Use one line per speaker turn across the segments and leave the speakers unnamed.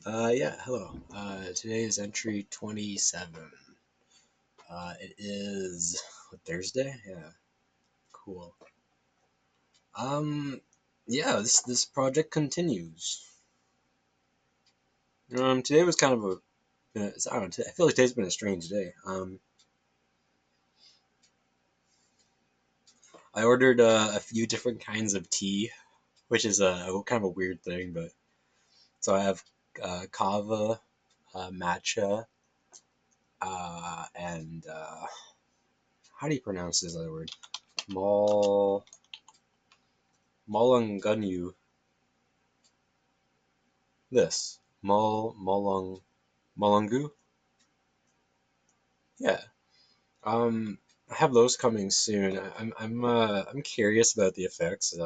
Yeah, hello. Today is entry 27. It is what, Thursday? Yeah, cool. Um, yeah, this project continues. Today was kind of I don't know, I feel like today's been a strange day. I ordered a few different kinds of tea, which is a kind of a weird thing, but so I have kava, matcha, and how do you pronounce this other word? Mal Molanganyu. This Molangu. Yeah. I have those coming soon. I'm curious about the effects.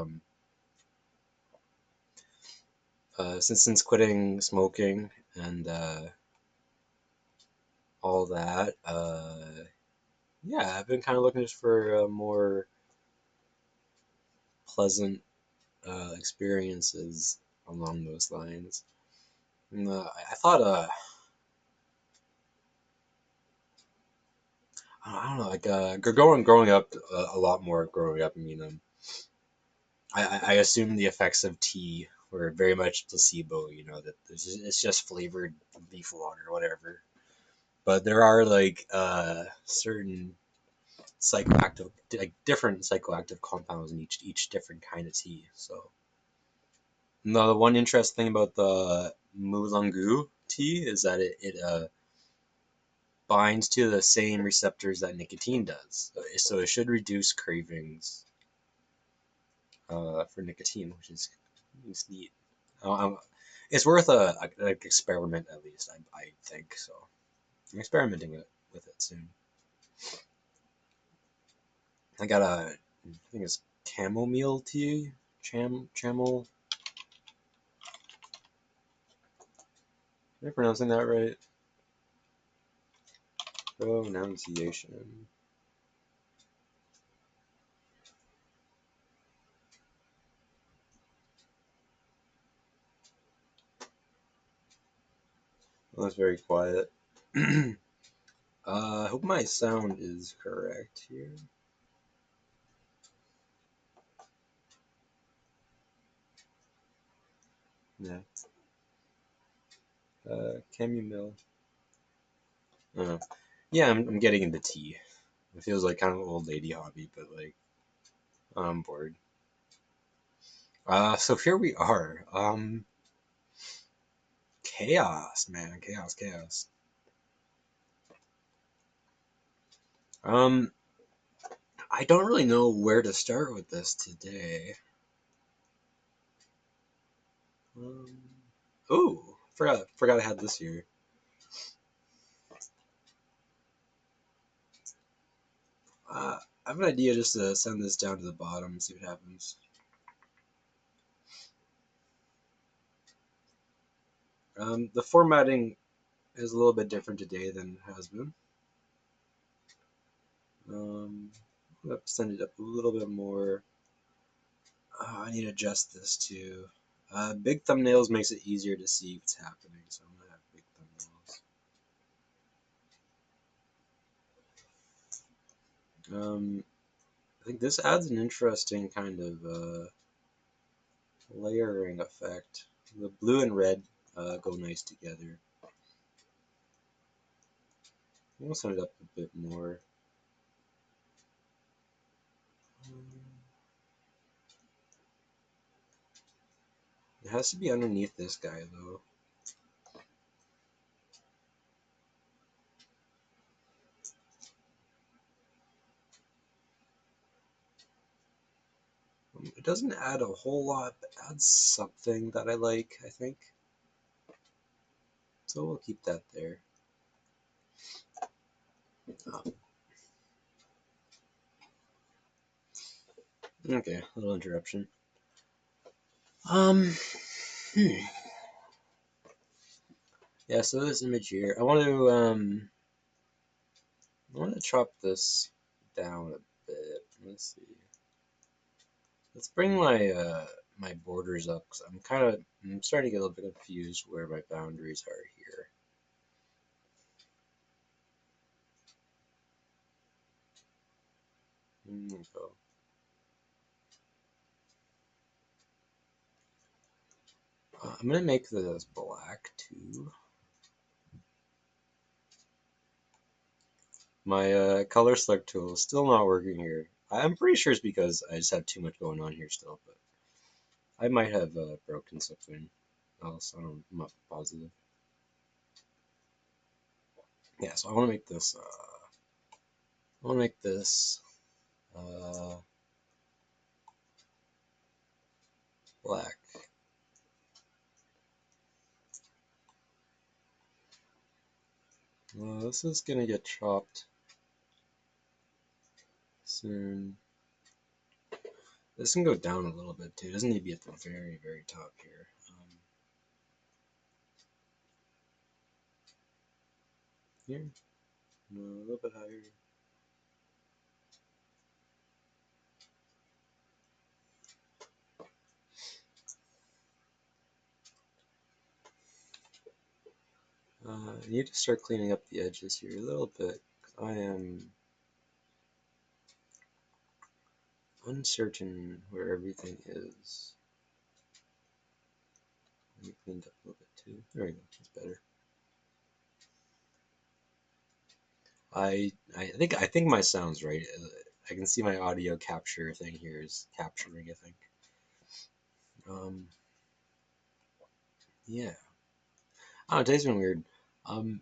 Since quitting smoking and all that. Yeah, I've been kind of looking just for more pleasant experiences along those lines. And, I thought I don't know, like growing up a lot more growing up. I mean, I assume the effects of tea were very much placebo. You know that it's just flavored leaf water or whatever. But there are like certain psychoactive, like different psychoactive compounds in each different kind of tea. So the one interesting thing about the Mulangu tea is that it binds to the same receptors that nicotine does. So it should reduce cravings for nicotine, which is neat. It's worth an experiment at least. I think so. I'm experimenting with it soon. I got I think it's chamomile tea, chamel. Am I pronouncing that right? Pronunciation. Well, that's very quiet. I hope my sound is correct here. Yeah. Chamomile. Uh, yeah, I'm getting into tea. It feels like kind of an old lady hobby, but like I'm bored. So here we are. Chaos, man, chaos, chaos. Um, I don't really know where to start with this today. Um, oh, forgot I had this here. I have an idea just to send this down to the bottom and see what happens. The formatting is a little bit different today than it has been. Um, I'm gonna send it up a little bit more. I need to adjust this too. Big thumbnails makes it easier to see what's happening, so I'm gonna have big thumbnails. I think this adds an interesting kind of layering effect. The blue and red go nice together. I'm gonna send it up a bit more. It has to be underneath this guy though. It doesn't add a whole lot, but adds something that I like, I think. So we'll keep that there. Oh, okay, a little interruption. Um, hmm. Yeah, so this image here, I want to chop this down a bit. Let's see. Let's bring my my borders up because I'm starting to get a little bit confused where my boundaries are here. There we go. I'm gonna make this black too. My color select tool is still not working here. I'm pretty sure it's because I just have too much going on here still, but I might have broken something else. I'm not positive. Yeah, so I want to make this. I want to make this uh, black. This is gonna get chopped soon. This can go down a little bit too. It doesn't need to be at the very, very top here. Here, no, a little bit higher. I need to start cleaning up the edges here a little bit. I am uncertain where everything is. Let me clean it up a little bit too. There we go. That's better. I think my sound's right. I can see my audio capture thing here is capturing, I think. Um, yeah. Oh, today's been weird. Um,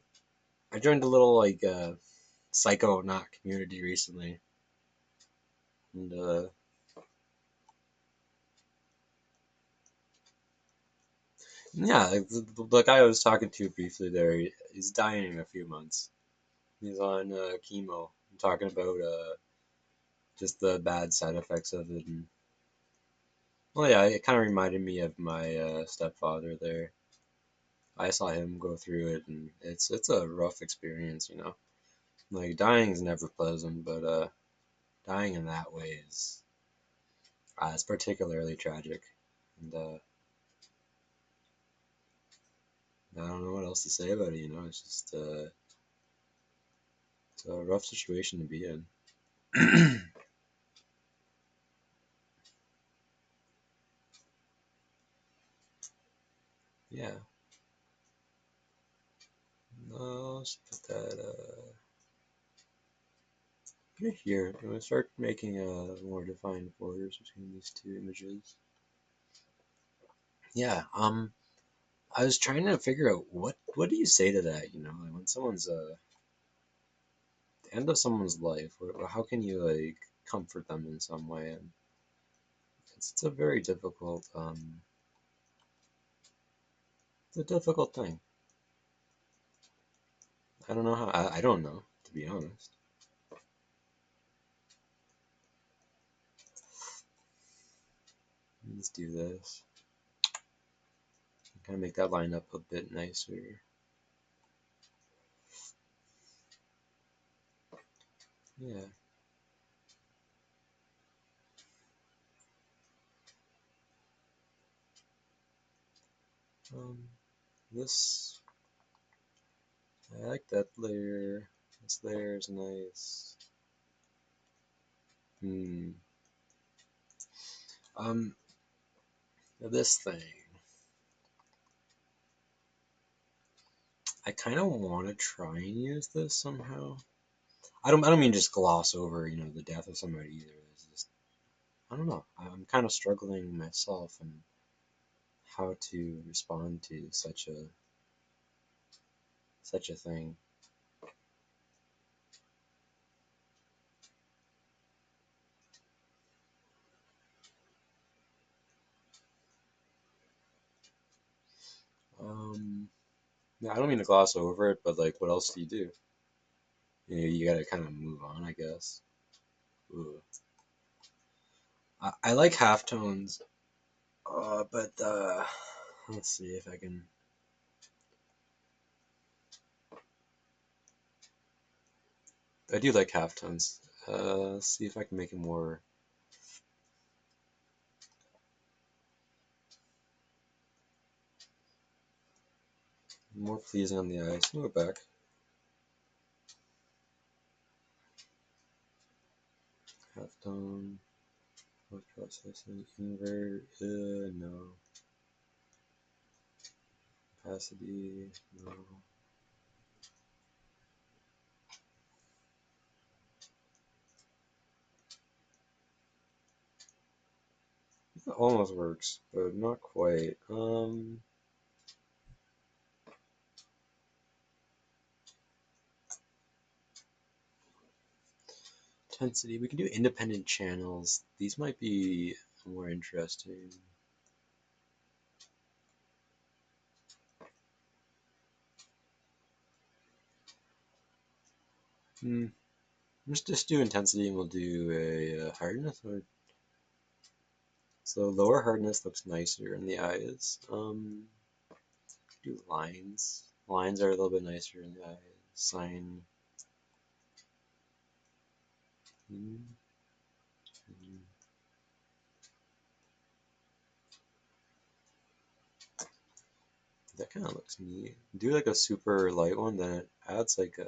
I joined a little like psychonaut community recently, and yeah, like, the guy I was talking to briefly there, he's dying in a few months. He's on chemo. I'm talking about just the bad side effects of it, and well, yeah, it kind of reminded me of my stepfather there. I saw him go through it, and it's a rough experience, you know. Like dying is never pleasant, but dying in that way is it's particularly tragic, and I don't know what else to say about it. You know, it's just it's a rough situation to be in. Yeah, no, let's put that right here. I'm gonna start making more defined borders between these two images. Yeah, I was trying to figure out what do you say to that, you know, like when someone's the end of someone's life, how can you like comfort them in some way? And it's a very difficult it's a difficult thing. I don't know how I don't know, to be honest. Let's do this. Kind of make that line up a bit nicer. Yeah. Um, this I like that layer. This layer is nice. Hmm. Um, this thing. I kind of want to try and use this somehow. I don't mean just gloss over, you know, the death of somebody either. It's just I don't know. I'm kind of struggling myself and how to respond to such a thing. Um, yeah, I don't mean to gloss over it, but like, what else do? You gotta kind of move on, I guess. Ooh. I like halftones, but let's see if I can. I do like halftones. Let's see if I can make it more. more pleasing on the eye. So go back. Half tone, post processing, invert, no. Opacity, no. It almost works, but not quite. Intensity. We can do independent channels. These might be more interesting. Just do intensity, and we'll do a hardness. So lower hardness looks nicer in the eyes. Do lines. Lines are a little bit nicer in the eyes. Sign. Hmm, hmm. That kind of looks neat. Do like a super light one, then it adds like a.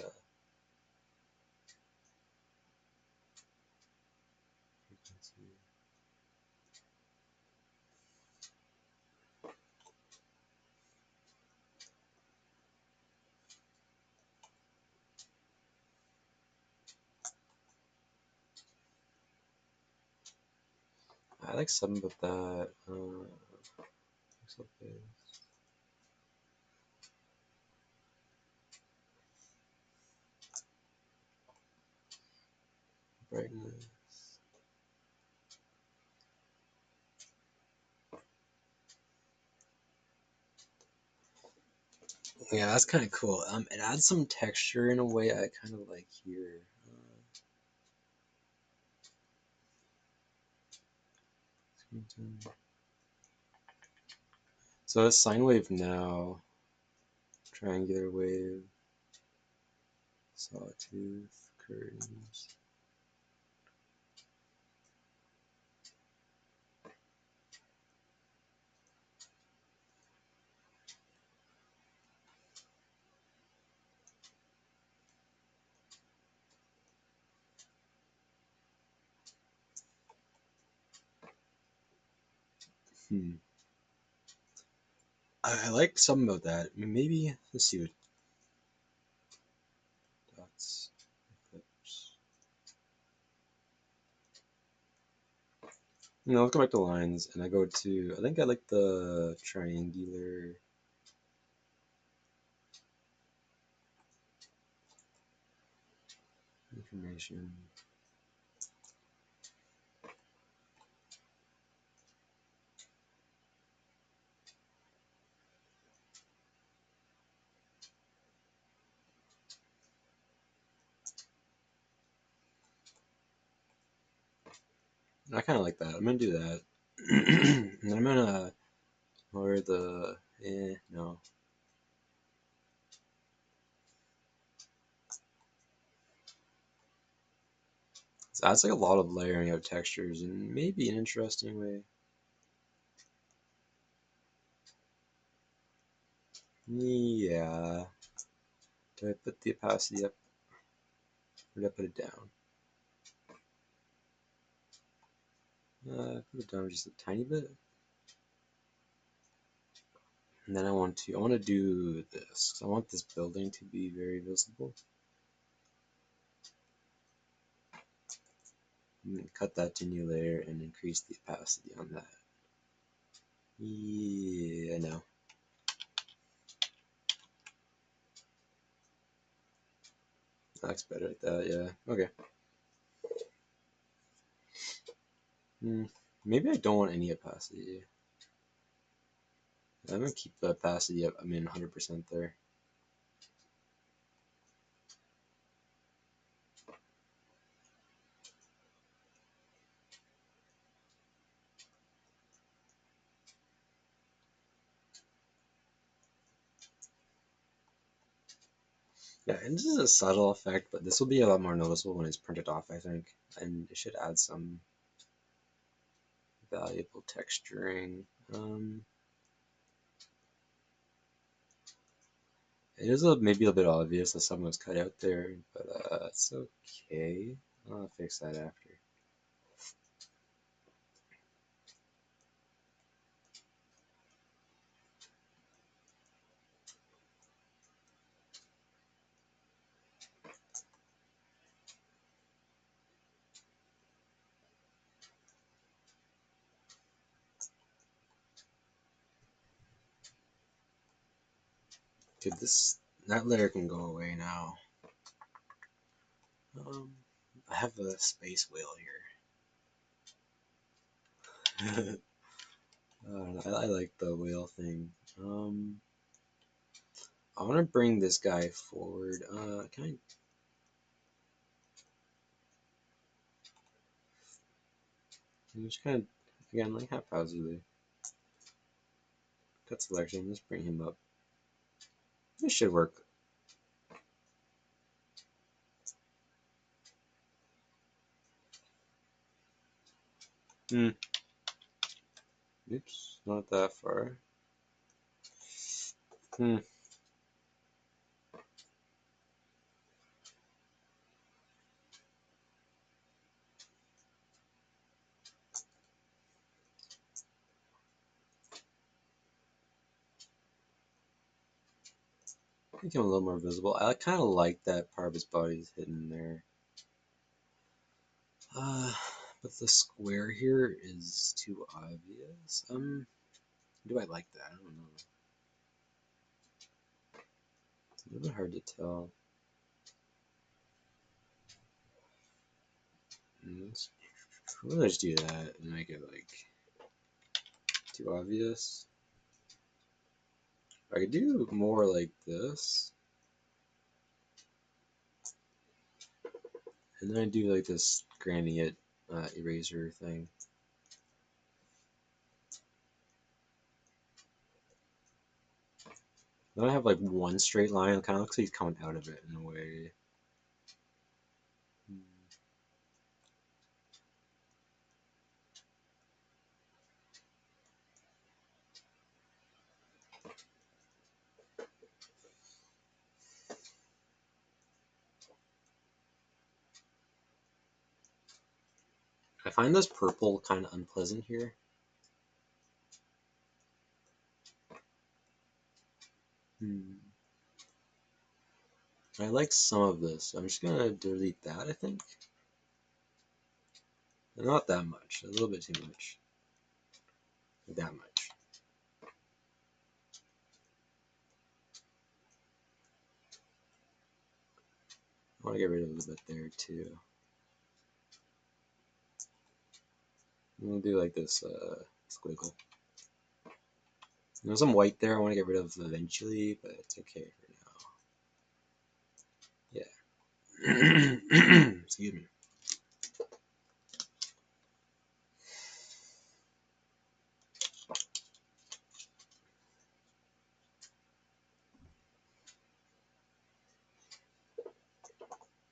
I like something about that. Looks like this. Brightness. Yeah, that's kind of cool. It adds some texture in a way I kind of like here. So it's sine wave now, triangular wave, sawtooth, curtains. Hmm. I like something about that. I mean, maybe let's see what dots, eclipse. No, let's go back to lines, and I go to. I think I like the triangular. Information. I kind of like that. I'm gonna do that. And I'm gonna lower the. No. So that's like a lot of layering of textures in maybe an interesting way. Yeah. Do I put the opacity up or do I put it down? Put it down just a tiny bit. And then I want to do this. I want this building to be very visible. Cut that to new layer and increase the opacity on that. Yeah, no. That's better at that, yeah. Okay. Maybe I don't want any opacity. I'm gonna keep the opacity up. 100% there. Yeah, and this is a subtle effect, but this will be a lot more noticeable when it's printed off, I think. And it should add some valuable texturing. It is maybe a bit obvious that something was cut out there, but it's okay. I'll fix that after. Dude, that layer can go away now. Um, I have a space whale here. I like the whale thing. I want to bring this guy forward. Can I? I'm just kind of again like haphazardly cut selection. Let's bring him up. This should work. Hmm. Oops, not that far. Hmm. Make him a little more visible. I kind of like that part of his body is hidden there. Uh, but the square here is too obvious. Do I like that? I don't know. It's a little bit hard to tell. Let's just do that and make it like too obvious. I could do more like this, and then I do like this gradient eraser thing. Then I have like one straight line. It kind of looks like he's coming out of it in a way. I find this purple kind of unpleasant here. I like some of this. I'm just gonna delete that, I think. Not that much. A little bit too much. That much. I want to get rid of a little bit there too. I'm gonna do like this squiggle. There's some white there I want to get rid of eventually, but it's okay for now. Yeah. Excuse me.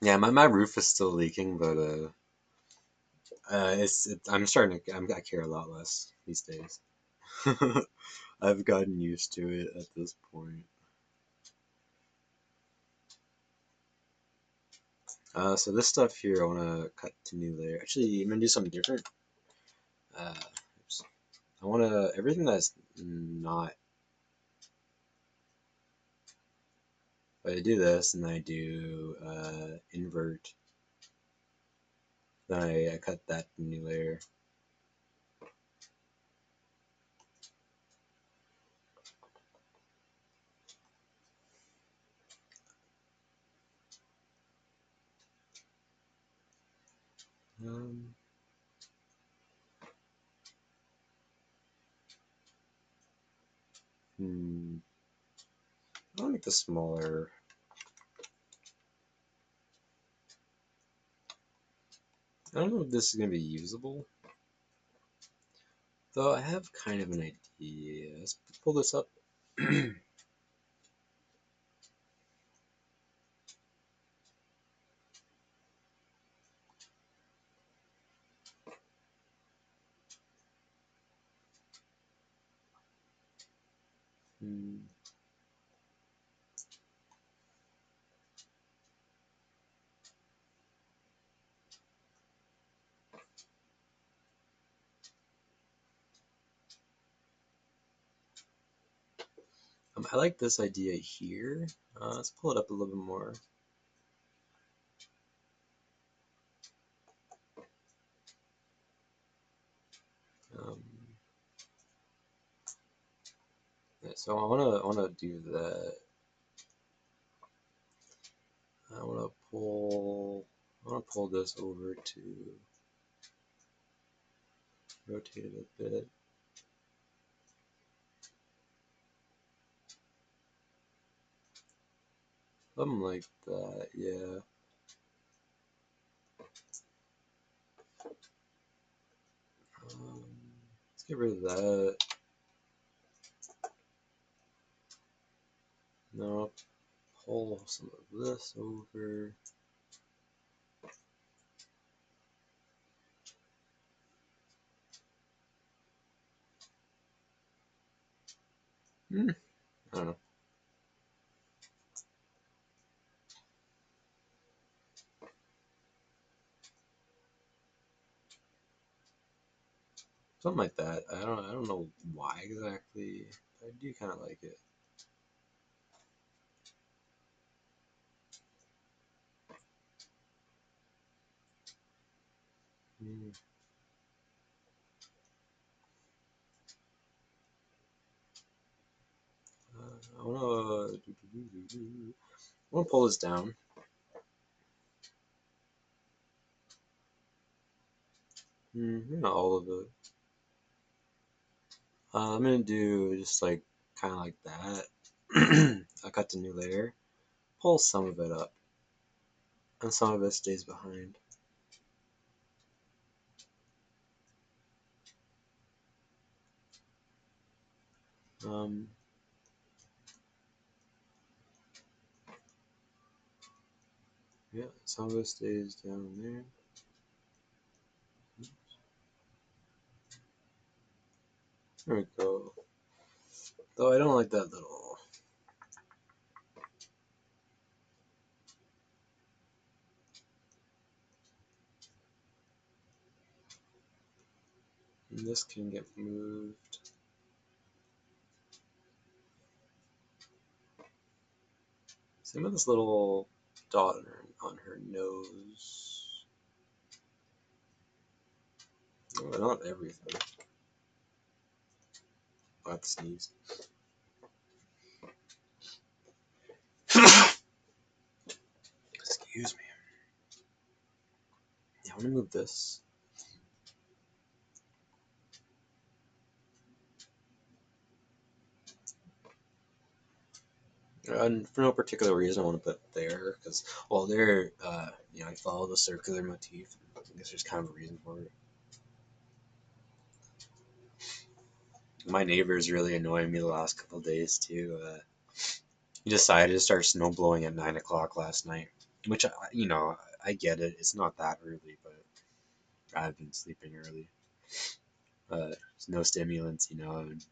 Yeah, my roof is still leaking, but I'm starting to I care a lot less these days. I've gotten used to it at this point. So this stuff here, I want to cut to new layer. Actually, I'm gonna do something different. Oops. I want to everything that's not. If I do this and I do invert, then I cut that new layer. Um, I'll make this smaller. I don't know if this is gonna be usable, though. I have kind of an idea. Let's pull this up. I like this idea here. Let's pull it up a little bit more. Um, yeah, so I wanna do that. I wanna pull this over to rotate it a bit. Something like that, yeah. Let's get rid of that. No, pull some of this over. I don't know. Something like that. I don't know why exactly. I do kind of like it. Hmm. I wanna pull this down. Not all of it. I'm gonna do just like kind of like that. I cut the new layer, pull some of it up, and some of it stays behind. Um, yeah, some of it stays down there. There we go. Though I don't like that little. This can get moved. Same with this little dot on her nose. Oh, not everything. I have to sneeze. Excuse me. Yeah, I want to move this. And for no particular reason, I want to put it there because, well, there, I follow the circular motif. I guess there's kind of a reason for it. My neighbor's really annoying me the last couple of days too. He decided to start snow blowing at 9 o'clock last night, which I get it. It's not that early, but I've been sleeping early. There's no stimulants, and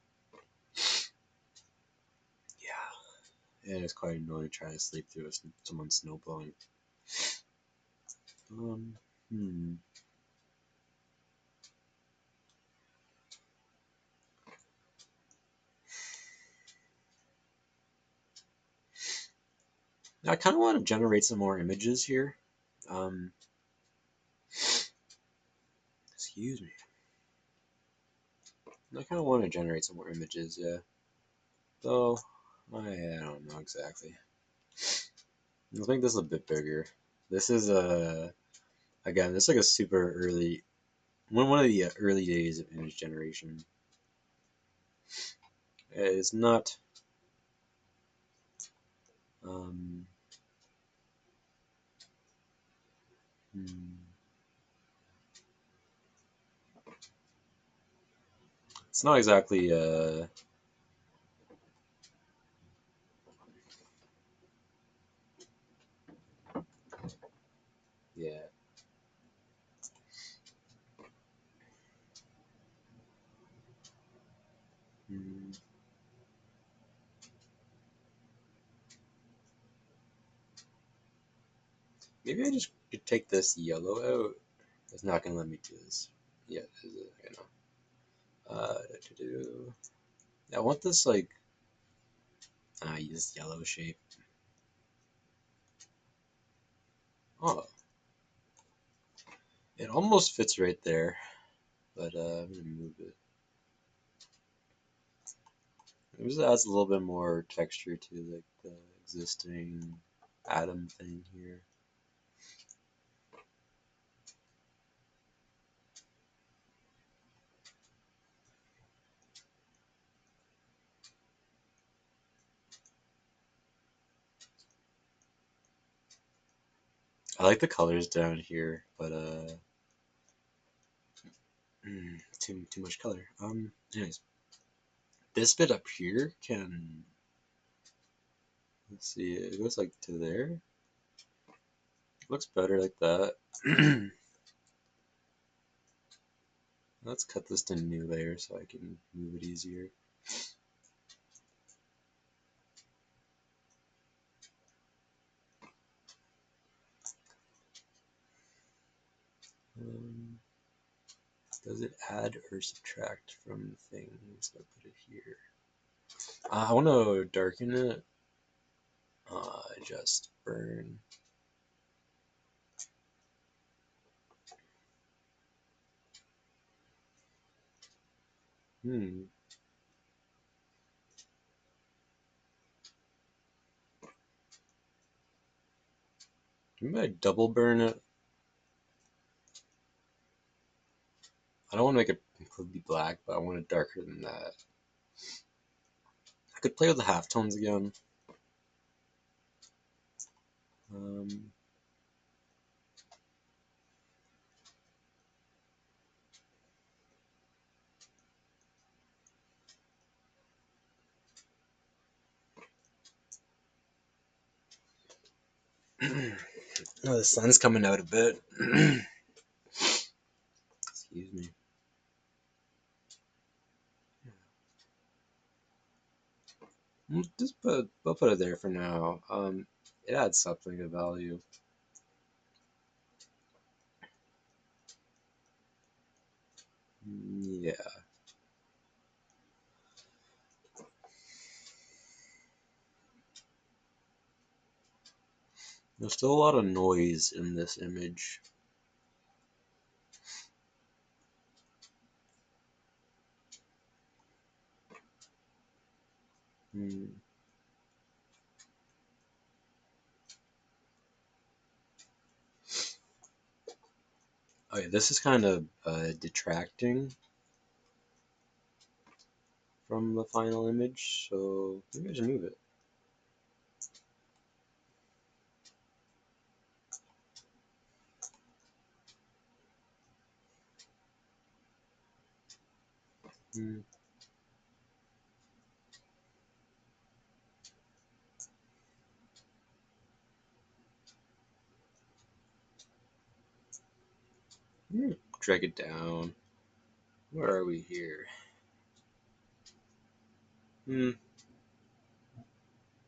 yeah, it is quite annoying trying to sleep through someone snow blowing. Um, hmm. I kind of want to generate some more images here. Um, excuse me. I kind of want to generate some more images, yeah. Though, I don't know exactly. Let's make this a bit bigger. This is again, this is like a super early, one of the early days of image generation. It's not, um, hmm, it's not exactly, yeah. Hmm. Maybe I just could take this yellow out. It's not gonna let me do this yet, is it? I know. Yeah, I want this like I use yellow shape. Oh, it almost fits right there, but I'm gonna move it. It just adds a little bit more texture to like the existing atom thing here. I like the colors down here, but too much color. Anyways, this bit up here can, let's see, it goes like to there. Looks better like that. Let's cut this to new layer so I can move it easier. Um, does it add or subtract from things? I put it here. I want to darken it. Just burn. Hmm. Maybe I double burn it. I don't want to make it completely black, but I want it darker than that. I could play with the halftones again. Um, oh, the sun's coming out a bit. Excuse me. I'll put it there for now. It adds something of value. Yeah. There's still a lot of noise in this image. Hmm. Okay, this is kind of detracting from the final image, so maybe I just move it. Hmm. Drag it down. Where are we here? Hmm,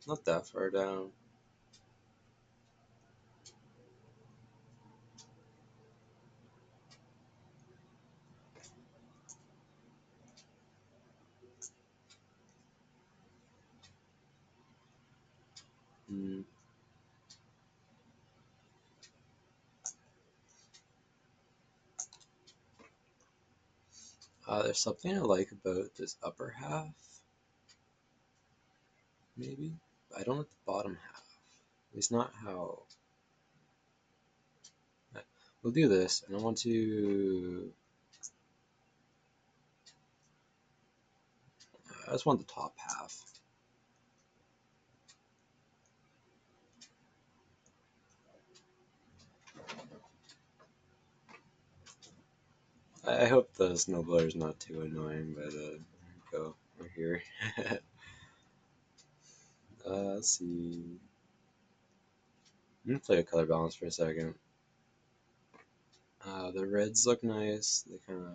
not that far down. Hmm. There's something I like about this upper half, maybe. But I don't like the bottom half. At least not how. We'll do this, and I want to. I just want the top half. I hope the snowblower is not too annoying, but go. We're here. Let's see. I'm gonna play with color balance for a second. The reds look nice. They kind of.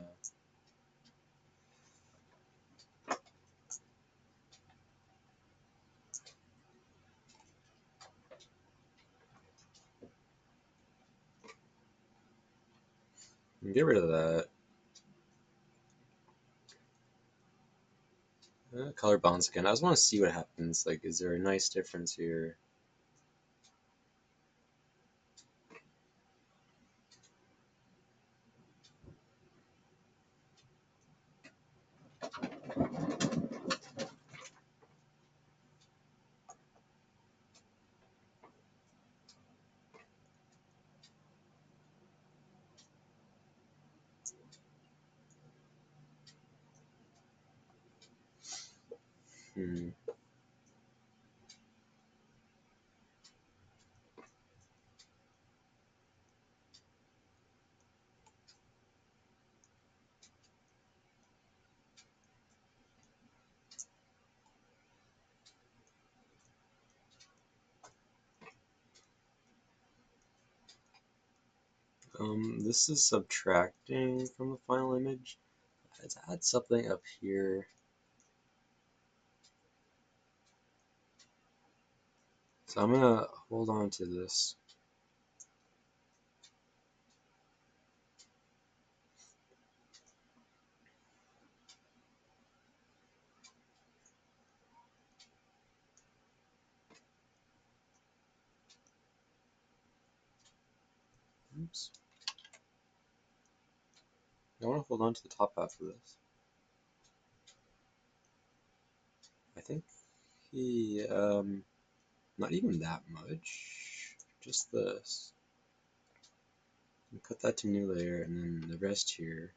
Get rid of that. color balance again. I just want to see what happens. Like, is there a nice difference here? Hmm. This is subtracting from the final image. Let's add something up here. So I'm gonna hold on to this. Oops. I want to hold on to the top half of this. I think he, not even that much. Just this. And cut that to new layer, and then the rest here.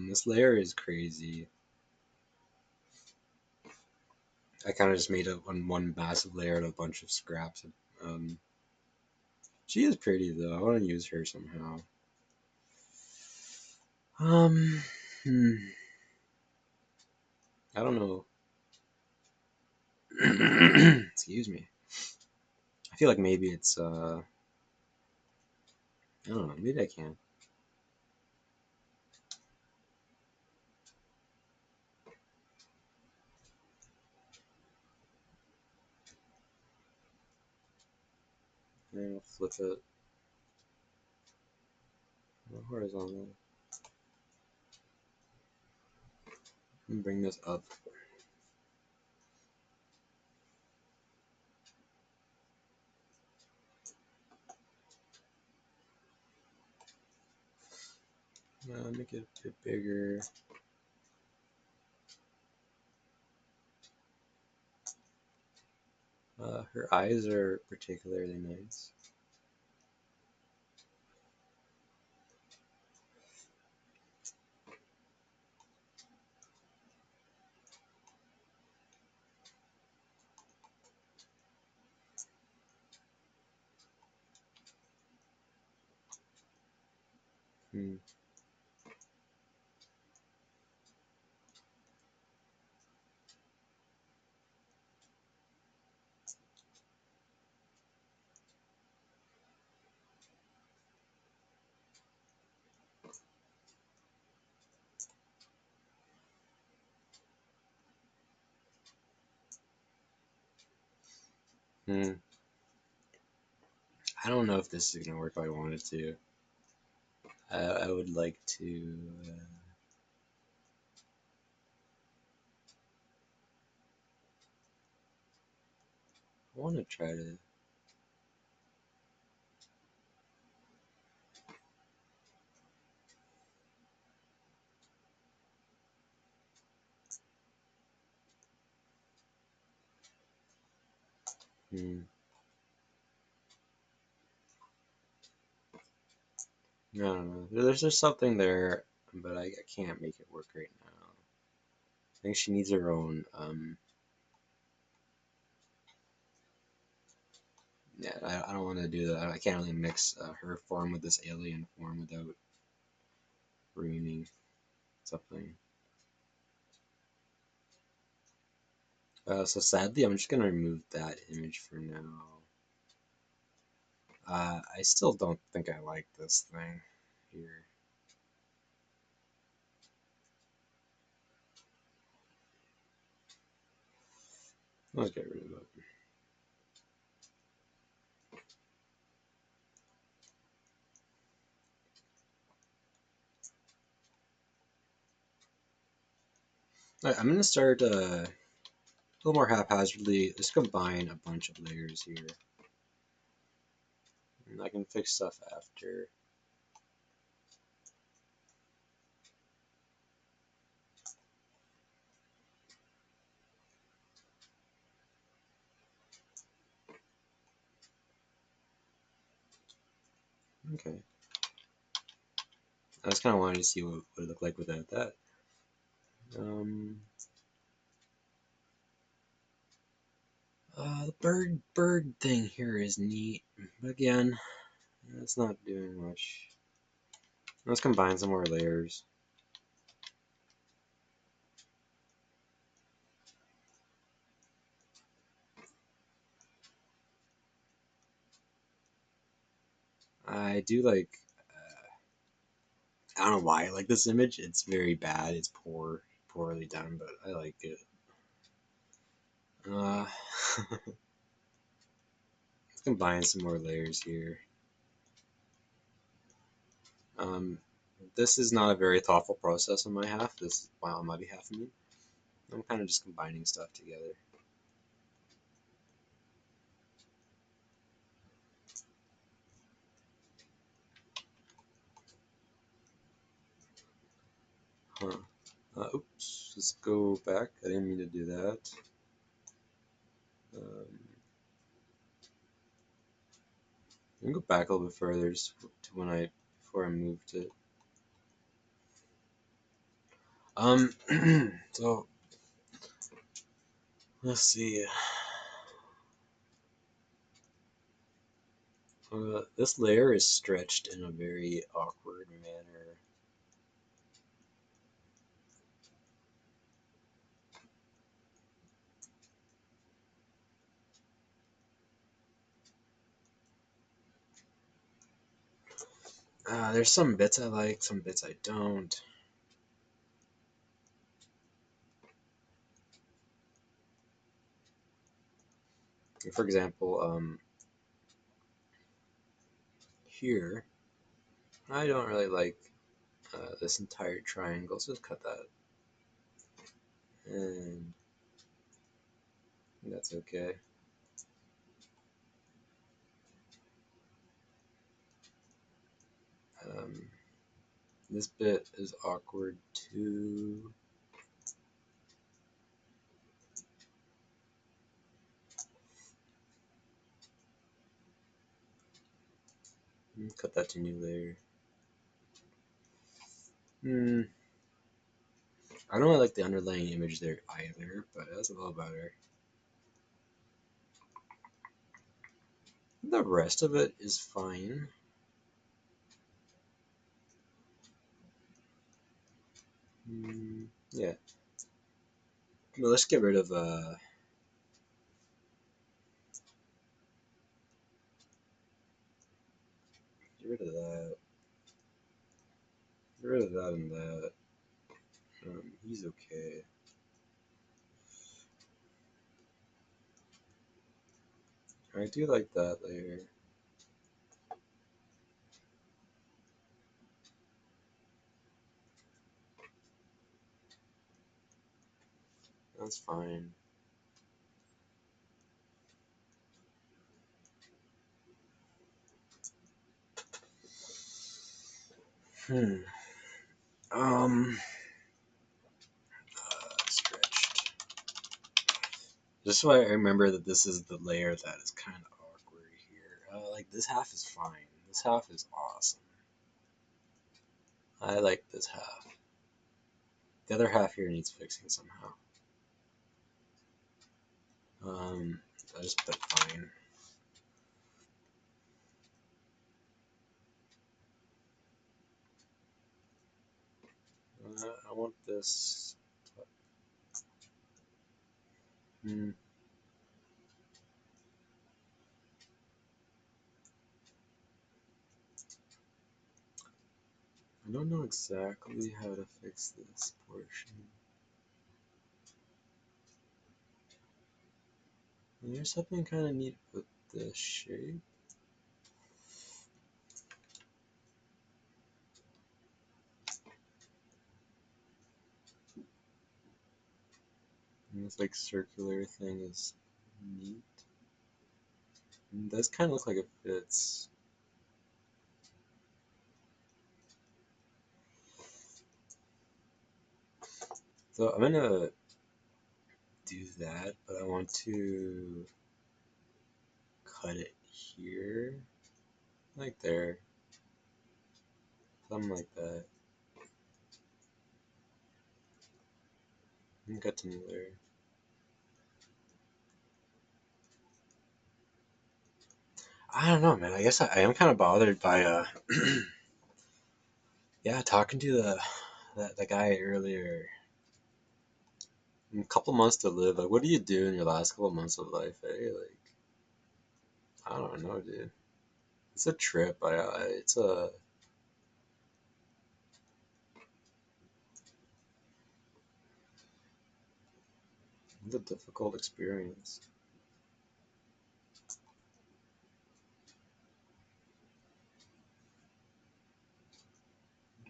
This layer is crazy. I kind of just made one massive layer out of a bunch of scraps. Um, she is pretty though. I want to use her somehow. Um, hmm, I don't know. Excuse me. I feel like maybe it's I don't know. Maybe I can. And I'll flip it horizontal and bring this up. Make it a bit bigger. Her eyes are particularly nice. Hmm. Hmm. I don't know if this is gonna work how I want it to. I would like to. I want to try to. Hmm. I don't know. There's just something there, but I can't make it work right now. I think she needs her own. Yeah, I don't want to do that. I can't really mix her form with this alien form without ruining something. So sadly, I'm just gonna remove that image for now. I still don't think I like this thing here. Let's get rid of it. Alright, I'm gonna start a little more haphazardly. Just combine a bunch of layers here. And I can fix stuff after. Okay. I just kind of wanted to see what it looked like without that. The bird thing here is neat. But again, it's not doing much. Let's combine some more layers. I do like, I don't know why I like this image. It's very bad. It's poorly done, but I like it. Uh, let's combine some more layers here. Um, this is not a very thoughtful process on my half. This is on my behalf of me. I'm kind of just combining stuff together. Huh. Oops. Let's go back. I didn't mean to do that. I can go back a little bit further to before I moved it. So let's see. This layer is stretched in a very awkward manner. There's some bits I like, some bits I don't. For example, here, I don't really like this entire triangle, so let's cut that. And that's okay. Um, this bit is awkward too. Cut that to new layer. I don't really like the underlying image there either, but that's a little better. The rest of it is fine. Yeah. Well, let's get rid of get rid of that. Get rid of that and that. He's okay. I do like that layer. That's fine. Hmm. Stretched. Just so I remember that this is the layer that is kind of awkward here. Like this half is fine. This half is awesome. I like this half. The other half here needs fixing somehow. I just put fine. I want this. Hmm. I don't know exactly how to fix this portion. There's something kind of neat with the shape. And this like circular thing is neat. It does kind of look like it fits. So I'm gonna do that, but I want to cut it here, like there, something like that. And cut to there. I don't know, man. I guess I am kind of bothered by yeah, talking to the guy earlier. A couple months to live. Like, what do you do in your last couple months of life? Eh? Like, I don't know, dude. It's a trip. It's a difficult experience.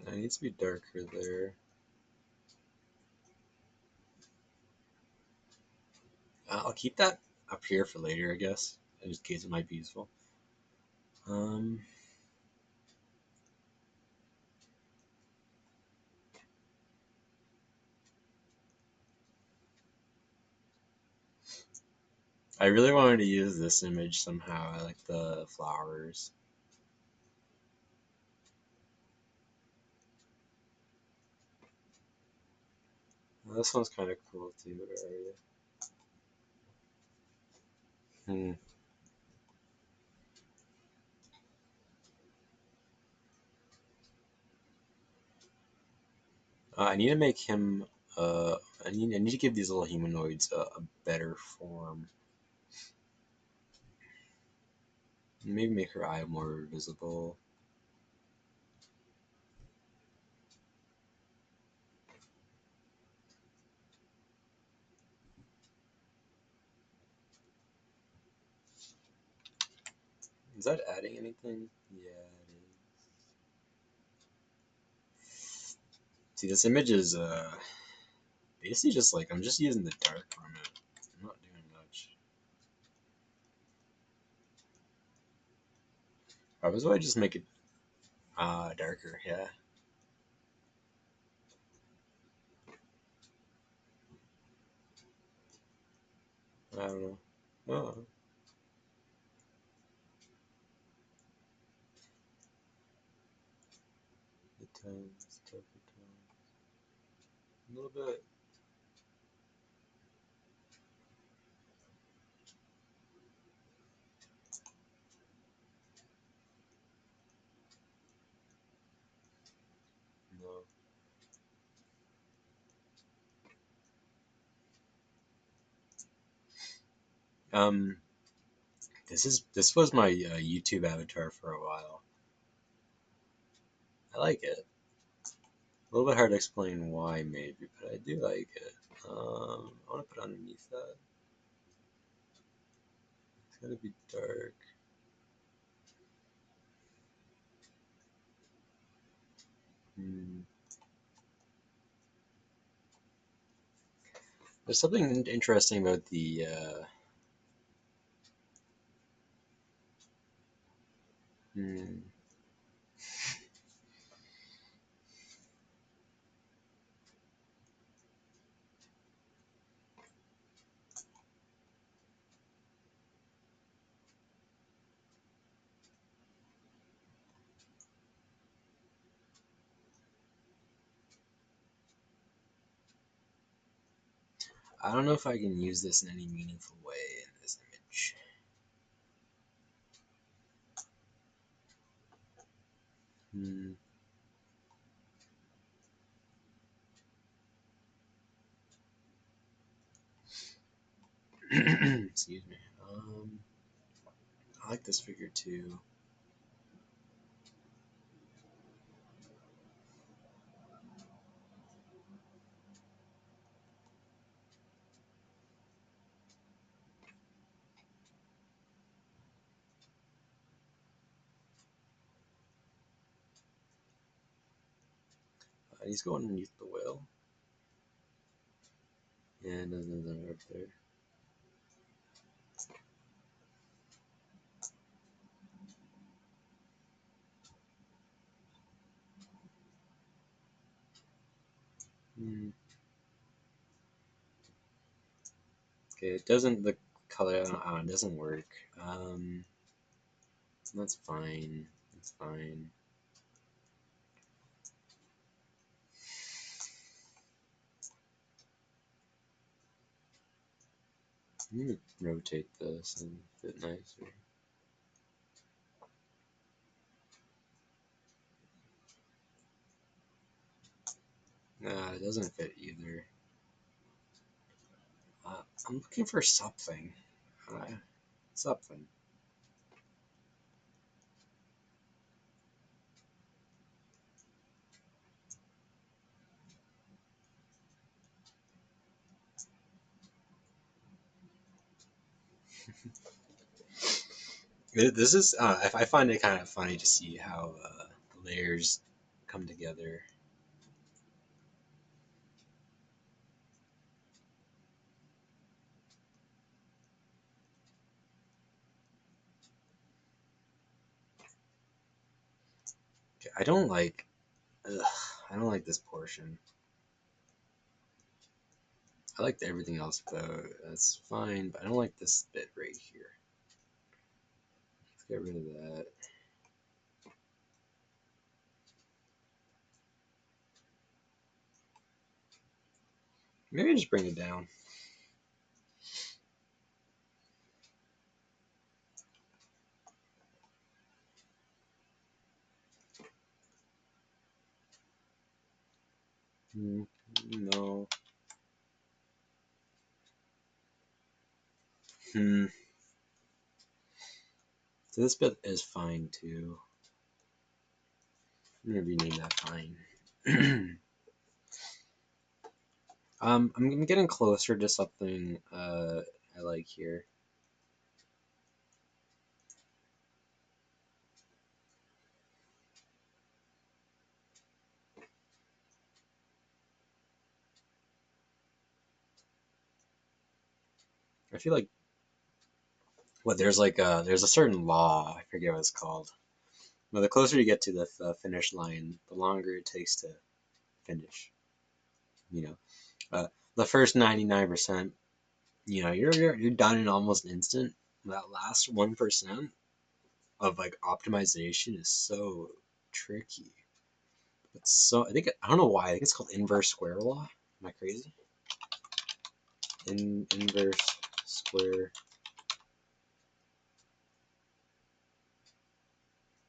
It needs to be darker there. I'll keep that up here for later, I guess, in case it might be useful. Um, I really wanted to use this image somehow. I like the flowers. This one's kind of cool too. Where are you? Hmm. I need to make him. Uh, I need to give these little humanoids a better form. Maybe make her eye more visible. Is that adding anything? Yeah, it is. See, this image is basically just like I'm just using the dark on it. I'm not doing much. Why was I just make it darker? Yeah, I don't know. Oh, the tones, darker tones, a little bit. No. Um, this was my YouTube avatar for a while. I like it. A little bit hard to explain why, maybe, but I do like it. I want to put underneath that. It's gotta be dark. Hmm. There's something interesting about the. Hmm. I don't know if I can use this in any meaningful way in this image. Hmm. Excuse me. I like this figure too. He's going underneath the whale. And then up there. Okay, it doesn't, the color, it doesn't work. That's fine. That's fine. I'm gonna rotate this and fit nicer. Nah, it doesn't fit either. I'm looking for something. Something. This is, I find it kind of funny to see how the layers come together. Okay, I don't like, ugh, I don't like this portion. I like everything else though, that's fine, but I don't like this bit right here. Let's get rid of that. Maybe just bring it down. No. So this bit is fine too. I'm gonna rename that fine. I'm getting closer to something I like here. I feel like there's a certain law, I forget what it's called. But the closer you get to the finish line, the longer it takes to finish. You know, the first 99%, you're done in almost an instant. That last 1% of like optimization is so tricky. It's so, I don't know why. I think it's called inverse square law. Am I crazy? Inverse square.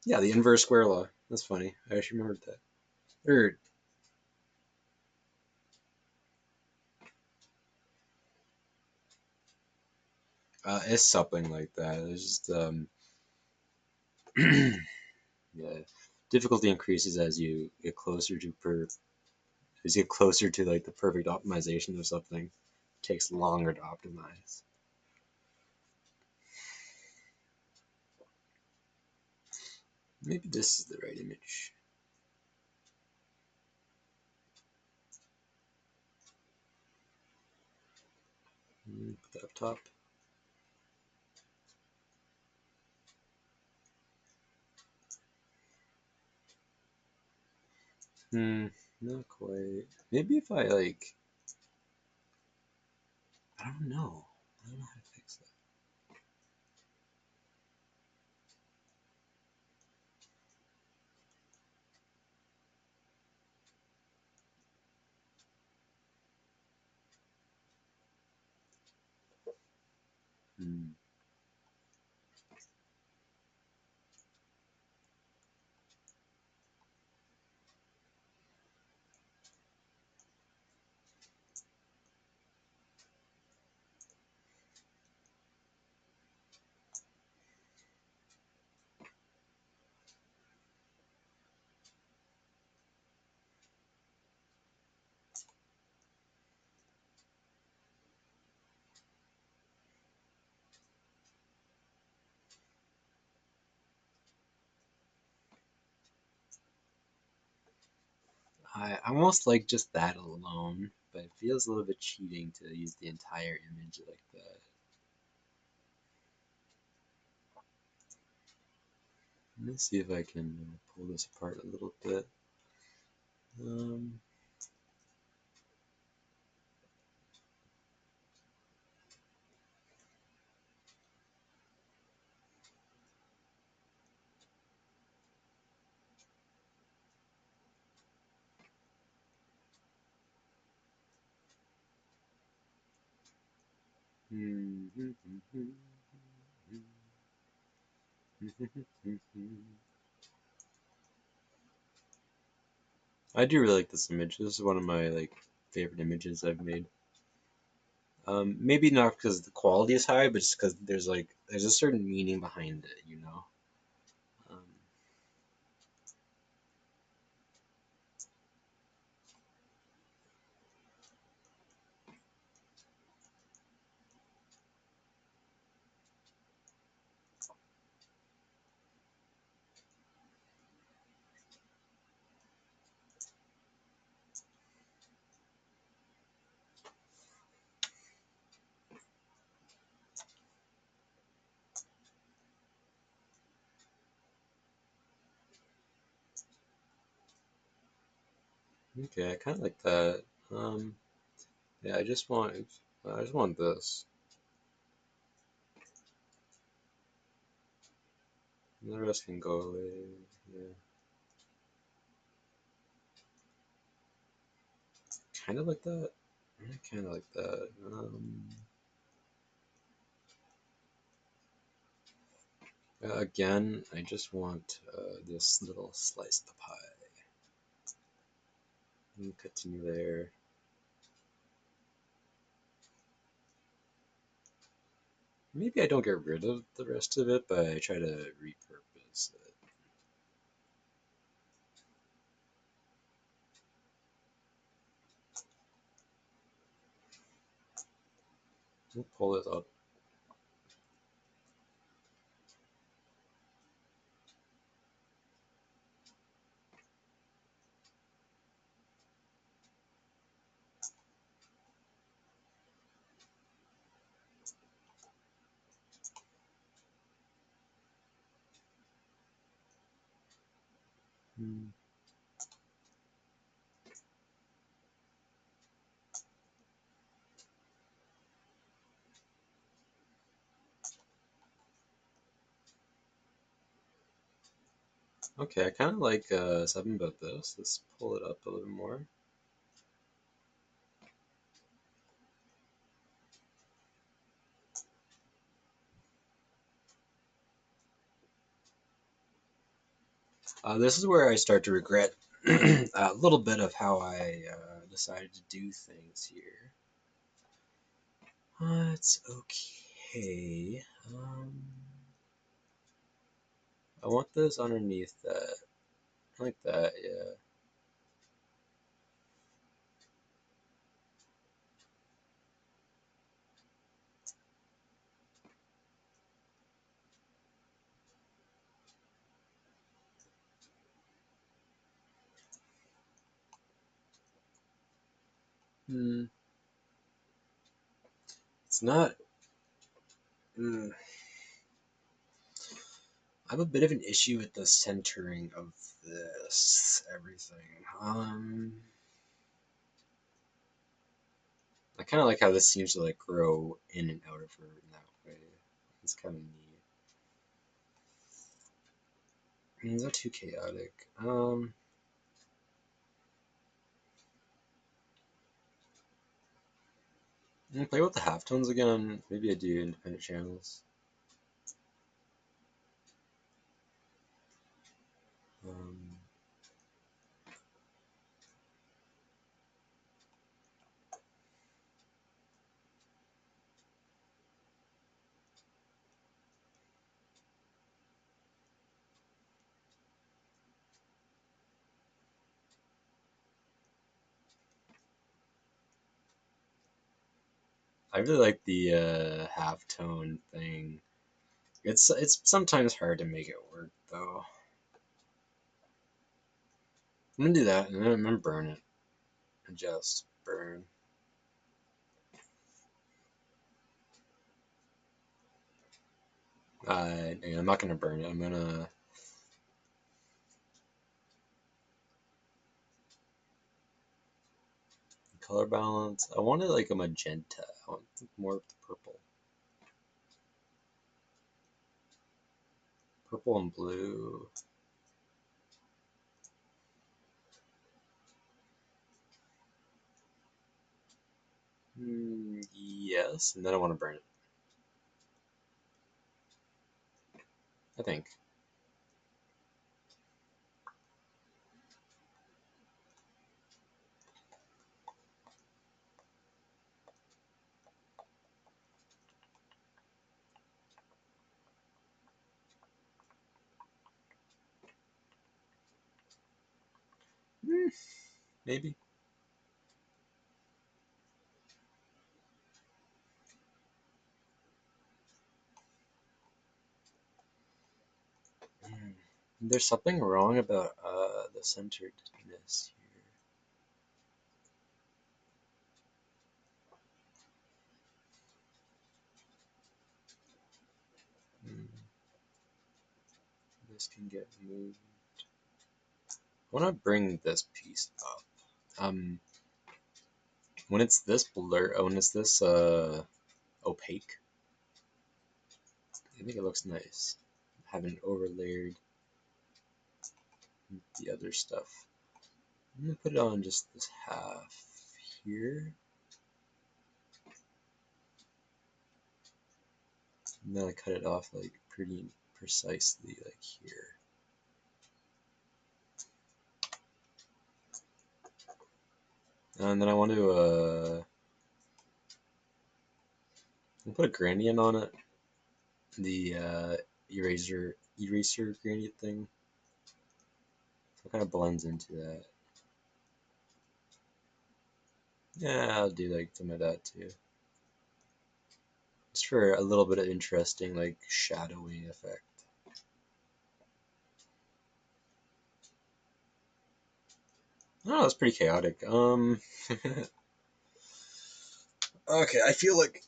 Yeah, the inverse square law. That's funny. I actually remembered that. Or it's something like that. It's just yeah, difficulty increases as you get closer to like the perfect optimization of something. It takes longer to optimize. Maybe this is the right image. Put that up top. Not quite. Maybe if I like, I don't know. I don't know how to fix that. Hmm. I almost like just that alone, but it feels a little bit cheating to use the entire image like that. Let me see if I can pull this apart a little bit. Um, I do really like this image. This is one of my favorite images I've made. Maybe not because the quality is high, but just because there's a certain meaning behind it, you know. Um, okay, I kind of like that. Um, yeah, I just want this. The rest can go away. Yeah, kind of like that. I kind of like that. Again, I just want this little slice of the pie. And continue there. Maybe I don't get rid of the rest of it, but I try to repurpose it. We'll pull it up. Hmm. Okay, I kind of like something about this. Let's pull it up a little more. This is where I start to regret a little bit of how I decided to do things here. It's okay. I want this underneath that, like that, yeah. Hmm. It's not. Hmm. I have a bit of an issue with the centering of this everything. I kind of like how this seems to grow in and out of her in that way. It's kind of neat. Not too chaotic. Play with the halftones again. Maybe I do independent channels. Um, I really like the halftone thing. It's sometimes hard to make it work though. I'm gonna do that, and then I'm gonna burn it. Adjust, burn. I'm not gonna burn it. I'm gonna color balance. I wanted like a magenta. I want more of the purple. Purple and blue. Yes, and then I want to burn it. I think. Maybe. There's something wrong about the centeredness here. This can get moved. I want to bring this piece up. When it's this when it's this opaque, I think it looks nice. Having overlaid the other stuff. I'm gonna put it on just this half here. And then I cut it off like pretty precisely like here. And then I want to put a gradient on it. The eraser gradient thing. So it kind of blends into that. Yeah, I'll do like some of that too. Just for a little bit of interesting like shadowy effect. Oh, that's pretty chaotic. Okay, I feel like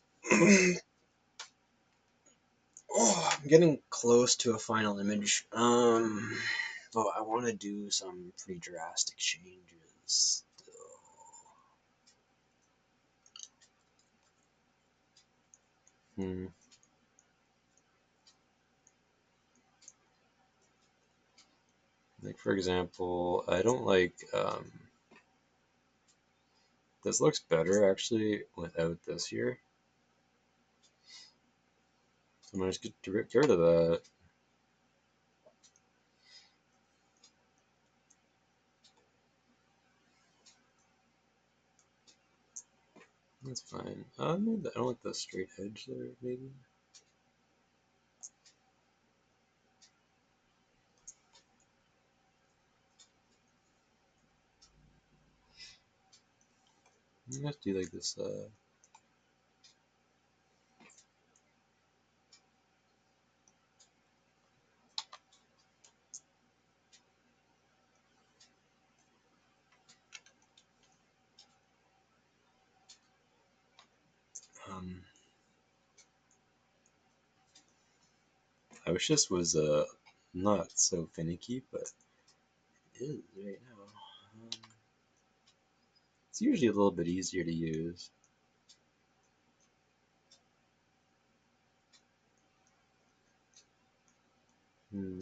oh, I'm getting close to a final image. But I want to do some pretty drastic changes. Hmm. Like for example, I don't like this looks better actually without this here. So I'm gonna just get rid of that. That's fine. I don't like the straight edge there, maybe. Let's do like this. Um, I wish this was not so finicky, but it is right now. It's usually a little bit easier to use. Hmm.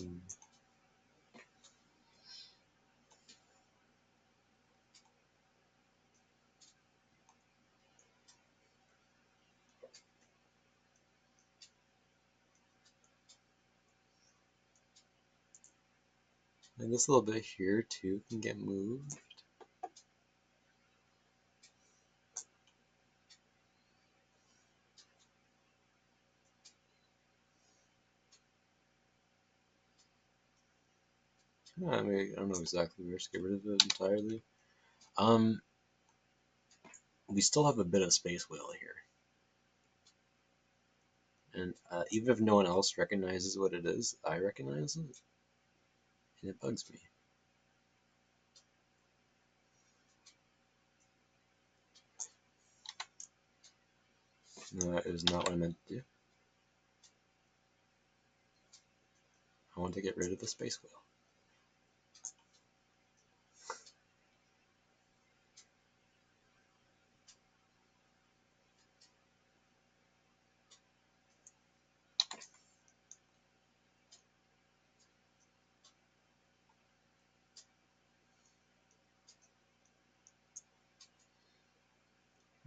And this little bit here too can get moved. I mean, I don't know exactly where to get rid of it entirely. Um, we still have a bit of space whale here. And even if no one else recognizes what it is, I recognize it. And it bugs me. That is not what I meant to do. I want to get rid of the space wheel.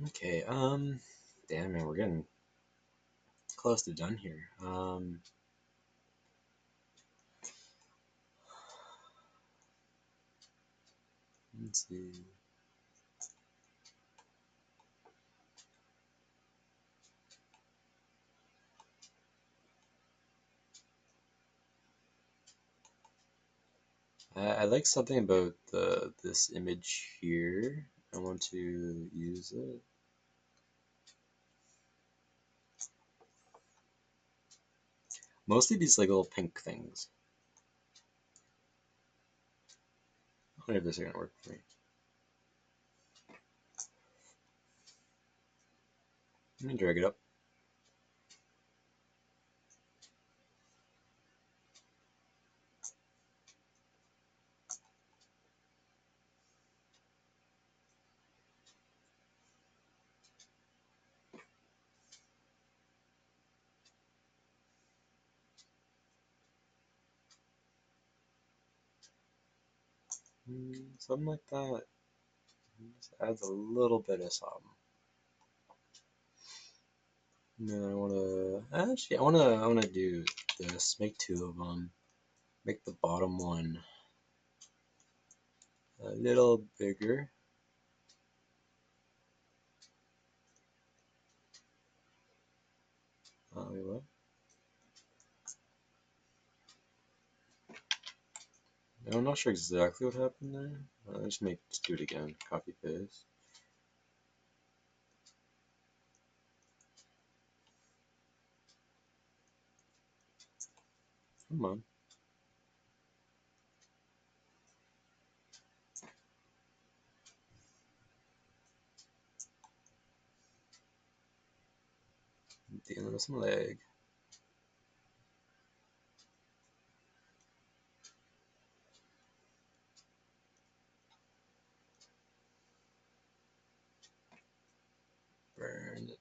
Okay, damn man, we're getting close to done here. Let's see. I like something about this image here. I want to use it. Mostly these like little pink things. I wonder if this is gonna work for me. Let me drag it up. Something like that. Just adds a little bit of something. And then I wanna do this. Make two of them. Make the bottom one a little bigger. Wait, what? I'm not sure exactly what happened there. Just do it again. Copy paste. Come on. Dealing with some lag. Burn it.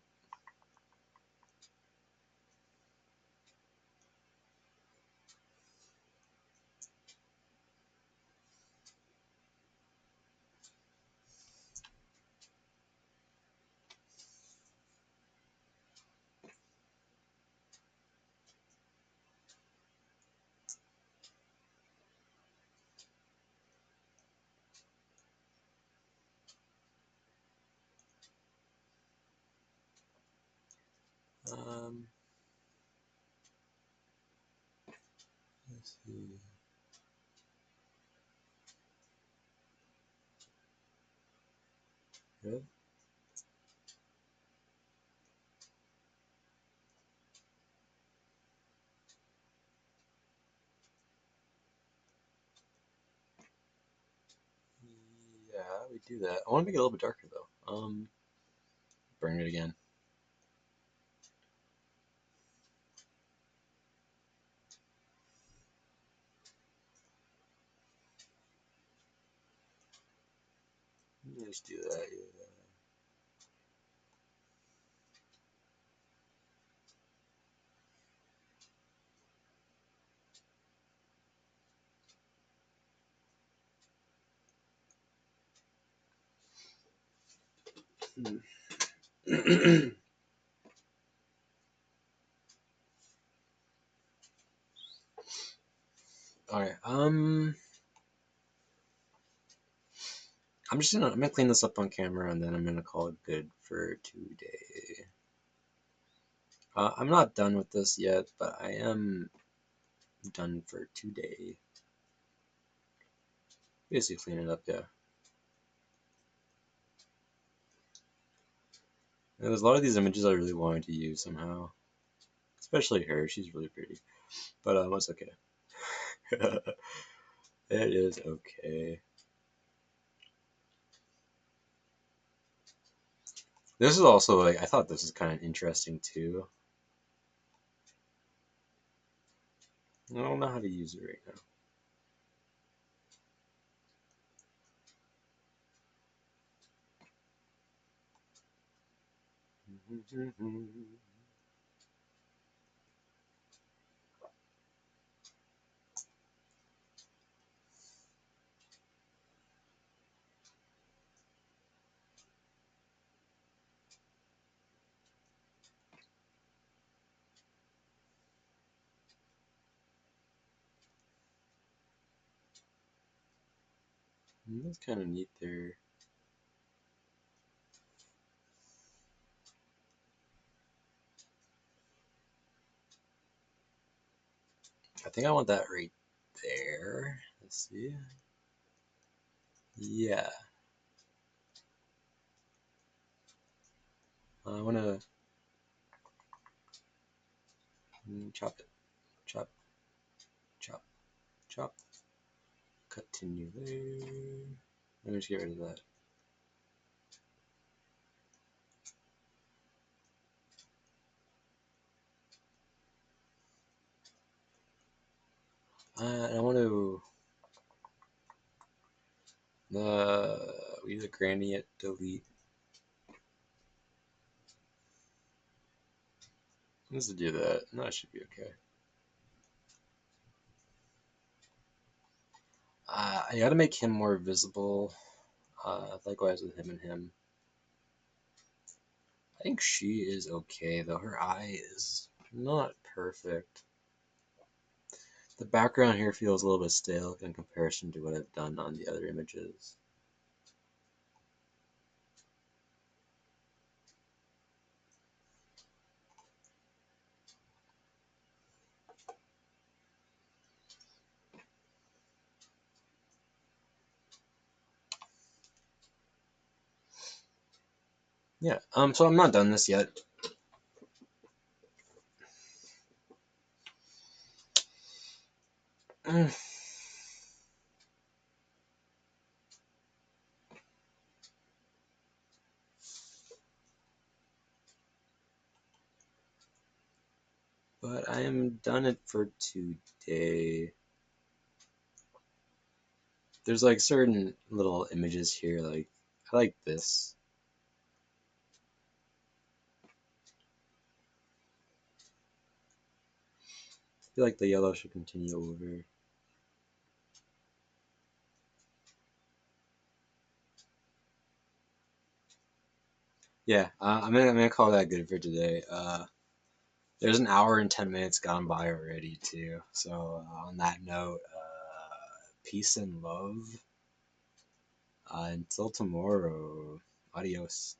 Let's see. Good. Yeah, we do that. I want to make it a little bit darker though. Burn it again. Let's do that. Yeah. All right. I'm gonna clean this up on camera and then I'm gonna call it good for today. I'm not done with this yet, but I am done for today. Basically clean it up, yeah. And there's a lot of these images I really wanted to use somehow, especially her. She's really pretty, but it's okay. It is okay. This is also like I thought this is kind of interesting too. I don't know how to use it right now. That's kind of neat there. I think I want that right there. Let's see. Yeah. I want to chop it. Chop, chop, chop. Continue there. Let me just get rid of that. I want to we use a granny at delete. Let's do that. No, it should be okay. I gotta make him more visible. Likewise with him and him. I think she is okay though. Her eye is not perfect. The background here feels a little bit stale in comparison to what I've done on the other images. Yeah, so I'm not done this yet. But I am done it for today. There's like certain little images here, like I like this. I feel like the yellow should continue over. Yeah, I'm gonna call that good for today. There's an hour and 10 minutes gone by already too. So on that note, peace and love. Until tomorrow. Adios.